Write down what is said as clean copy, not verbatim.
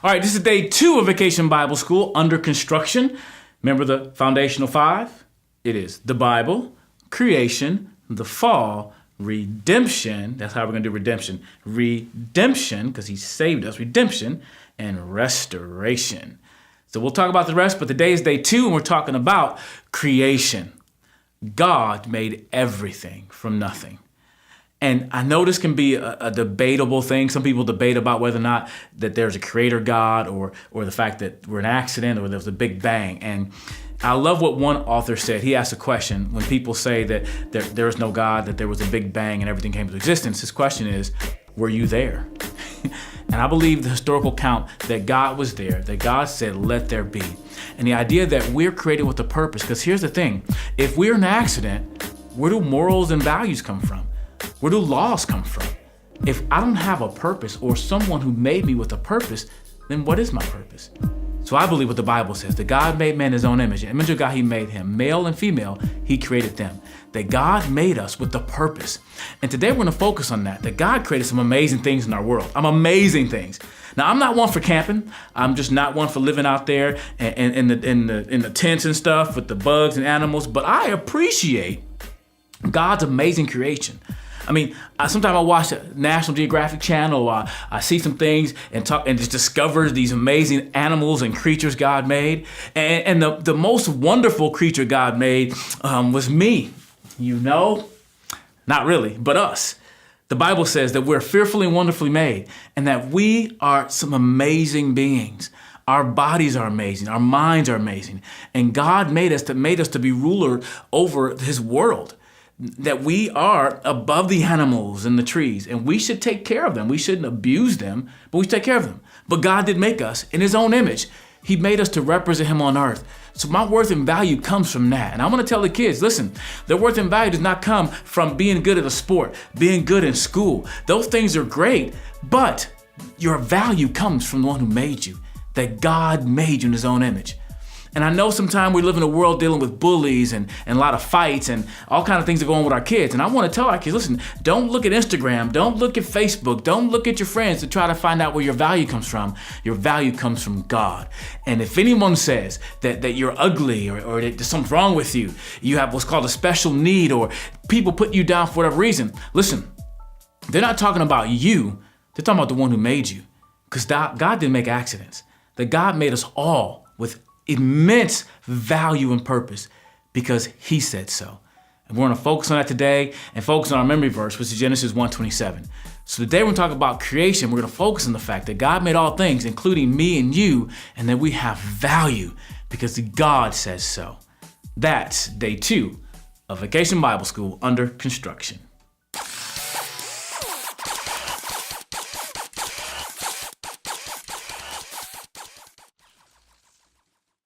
All right, this is day 2 of Vacation Bible School under construction. Remember the foundational 5? It is the Bible, creation, the fall, redemption. That's how we're going to do redemption. Redemption, because he saved us. Redemption and restoration. So we'll talk about the rest, but today is day 2, and we're talking about creation. God made everything from nothing. And I know this can be a debatable thing. Some people debate about whether or not that there's a creator God or the fact that we're an accident or there was a big bang. And I love what one author said. He asked a question when people say that there is no God, that there was a big bang and everything came into existence. His question is, were you there? And I believe the historical account that God was there, that God said, let there be. And the idea that we're created with a purpose, because here's the thing, if we're an accident, where do morals and values come from? Where do laws come from? If I don't have a purpose or someone who made me with a purpose, then what is my purpose? So I believe what the Bible says, that God made man in his own image. In the image of God, he made him. Male and female, he created them. That God made us with a purpose. And today we're going to focus on that God created some amazing things in our world. Amazing things. Now, I'm not one for camping. I'm just not one for living out there in the tents and stuff with the bugs and animals. But I appreciate God's amazing creation. I mean, sometimes I watch the National Geographic Channel, or I see some things and just discover these amazing animals and creatures God made. And the most wonderful creature God made was me. You know, not really, but us. The Bible says that we're fearfully and wonderfully made, and that we are some amazing beings. Our bodies are amazing. Our minds are amazing. And God made us to be ruler over his world. That we are above the animals and the trees, and we should take care of them. We shouldn't abuse them, but we should take care of them. But God did make us in his own image. He made us to represent him on earth. So my worth and value comes from that. And I want to tell the kids, listen, their worth and value does not come from being good at a sport, being good in school. Those things are great, but your value comes from the one who made you, that God made you in his own image. And I know sometimes we live in a world dealing with bullies and a lot of fights and all kinds of things that go on with our kids. And I want to tell our kids, listen, don't look at Instagram, don't look at Facebook, don't look at your friends to try to find out where your value comes from. Your value comes from God. And if anyone says that you're ugly or that there's something wrong with you, you have what's called a special need, or people put you down for whatever reason, listen, they're not talking about you, they're talking about the one who made you. Because God didn't make accidents. That God made us all with immense value and purpose because he said so. And we're going to focus on that today and focus on our memory verse, which is Genesis 1:27. So today we're going to talk about creation. We're going to focus on the fact that God made all things, including me and you, and that we have value because God says so. That's day 2 of Vacation Bible School under construction.